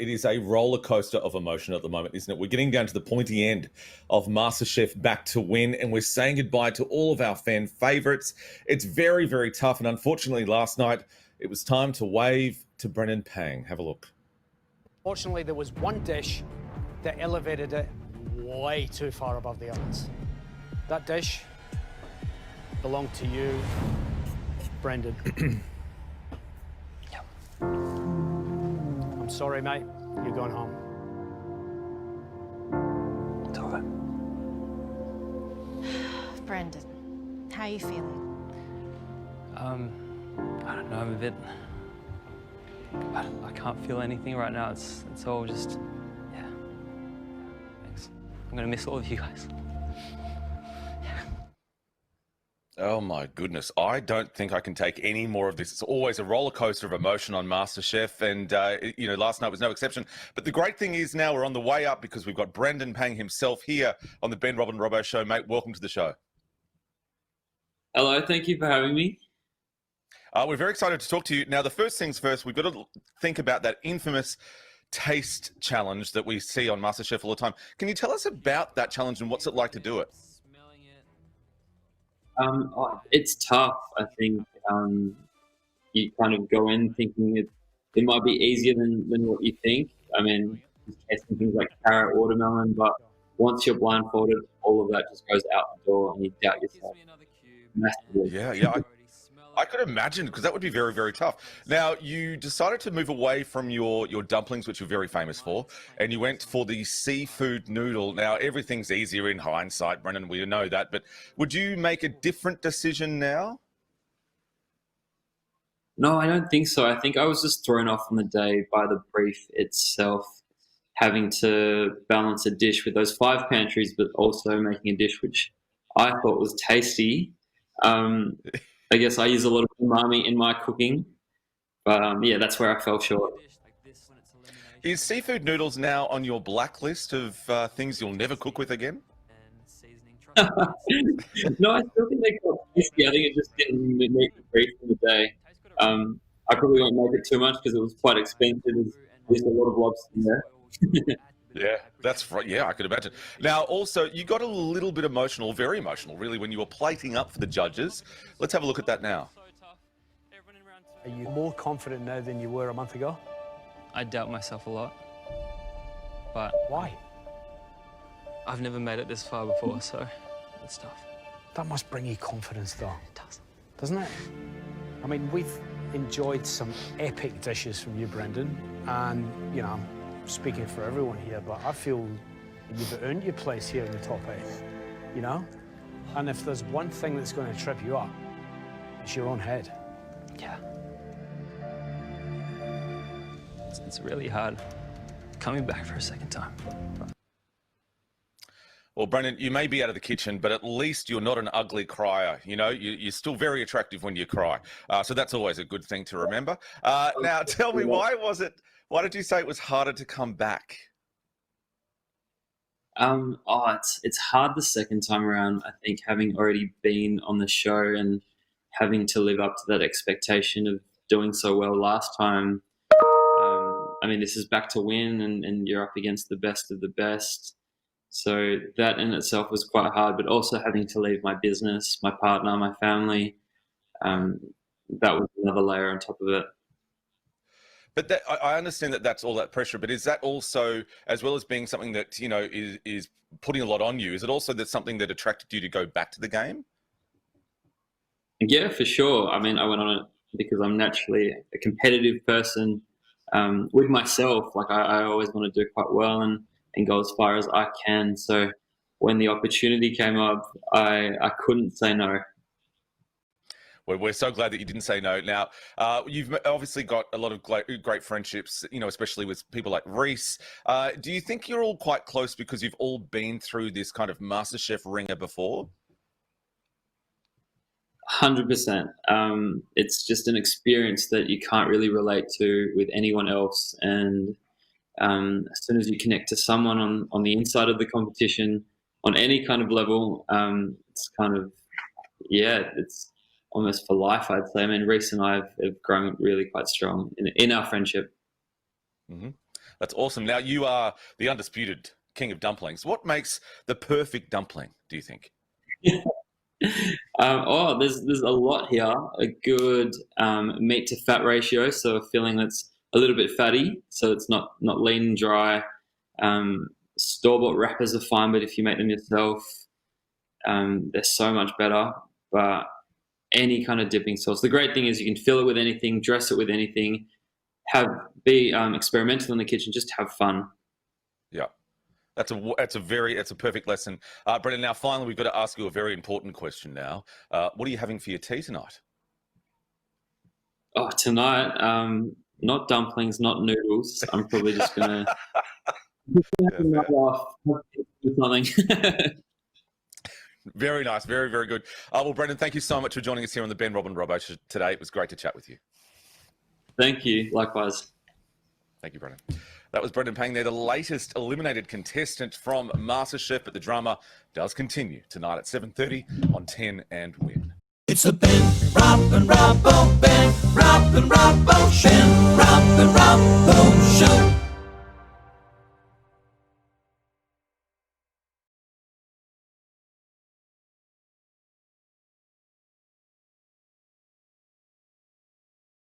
it is a roller coaster of emotion at the moment, isn't it? We're getting down to the pointy end of Masterchef Back to Win, and we're saying goodbye to all of our fan favourites. It's very, very tough, and unfortunately last night it was time to wave to Brendan Pang. Have a look. Fortunately, there was one dish that elevated it way too far above the others. That dish belonged to you, Brendan. I'm sorry, mate. You're going home. It's all right. Brendan, how are you feeling? I don't know, I'm a bit... I can't feel anything right now. It's all just... yeah. Thanks. I'm gonna miss all of you guys. Oh my goodness, I don't think I can take any more of this. It's always a roller coaster of emotion on MasterChef, and last night was no exception. But the great thing is now we're on the way up because we've got Brendan Pang himself here on the Ben, Rob and Robbo Show. Mate, welcome to the show. Hello, thank you for having me. We're very excited to talk to you. Now, the first things first, we've got to think about that infamous taste challenge that we see on MasterChef all the time. Can you tell us about that challenge and what's it like to do it? It's tough. I think you kind of go in thinking it might be easier than what you think. I mean, just testing things like carrot, watermelon, but once you're blindfolded, all of that just goes out the door and you doubt yourself massively. Yeah. I could imagine, because that would be very, very tough. Now, you decided to move away from your dumplings, which you're very famous for, and you went for the seafood noodle. Now, everything's easier in hindsight, Brendan, we know that, but would you make a different decision now? No, I don't think so. I think I was just thrown off on the day by the brief itself, having to balance a dish with those 5 pantries, but also making a dish which I thought was tasty. I guess I use a lot of umami in my cooking, but yeah, that's where I fell short. Is seafood noodles now on your blacklist of things you'll never cook with again? No, I still think they got tasty. I think it just didn't meet the brief for the day. I probably won't make it too much because it was quite expensive. There's a lot of lobster in there. Yeah, that's right. Yeah, I could imagine. Now, also, you got a little bit emotional, very emotional, really, when you were plating up for the judges. Let's have a look at that now. Are you more confident now than you were a month ago? I doubt myself a lot, but... Why? I've never made it this far before, so it's tough. That must bring you confidence, though. It does. Doesn't it? I mean, we've enjoyed some epic dishes from you, Brendan, and, you know, I'm speaking for everyone here, but I feel you've earned your place here in the top 8, you know? And if there's one thing that's going to trip you up, it's your own head. Yeah. It's really hard coming back for a second time. Well, Brendan, you may be out of the kitchen, but at least you're not an ugly crier. You know, you're still very attractive when you cry. So that's always a good thing to remember. Now, tell me, why did you say it was harder to come back? It's hard the second time around, I think, having already been on the show and having to live up to that expectation of doing so well last time. I mean, this is Back to Win, and you're up against the best of the best. So that in itself was quite hard, but also having to leave my business, my partner, my family, that was another layer on top of it. But I understand that that's all that pressure, but is that also, as well as being something that, you know, is putting a lot on you, is it also that something that attracted you to go back to the game? Yeah, for sure. I mean, I went on it because I'm naturally a competitive person with myself. Like I always want to do quite well and go as far as I can. So when the opportunity came up, I couldn't say no. Well, we're so glad that you didn't say no. Now, you've obviously got a lot of great friendships, you know, especially with people like Reese. Do you think you're all quite close because you've all been through this kind of MasterChef ringer before? 100%. It's just an experience that you can't really relate to with anyone else. And as soon as you connect to someone on the inside of the competition, on any kind of level, it's kind of, yeah, it's almost for life, I'd say. I mean, Reese and I have grown really quite strong in our friendship. Mm-hmm. That's awesome. Now, you are the undisputed king of dumplings. What makes the perfect dumpling, do you think? There's a lot here. A good meat to fat ratio, so a filling that's a little bit fatty, so it's not lean and dry. Store-bought wrappers are fine, but if you make them yourself, they're so much better. But any kind of dipping sauce. The great thing is you can fill it with anything, dress it with anything, be experimental in the kitchen, just have fun. Yeah. That's a perfect lesson. Brendan, now finally we've got to ask you a very important question now. What are you having for your tea tonight? Oh, tonight, not dumplings, not noodles. I'm probably just going to something. Very nice. Very, very good. Well, Brendan, thank you so much for joining us here on the Ben, Rob and Robbo Show today. It was great to chat with you. Thank you. Likewise. Thank you, Brendan. That was Brendan Pang there, the latest eliminated contestant from Masterchef, but the drama does continue tonight at 7:30 on 10 and Win. It's the Ben, Rob and Robbo, Ben, Rob and Robbo Show.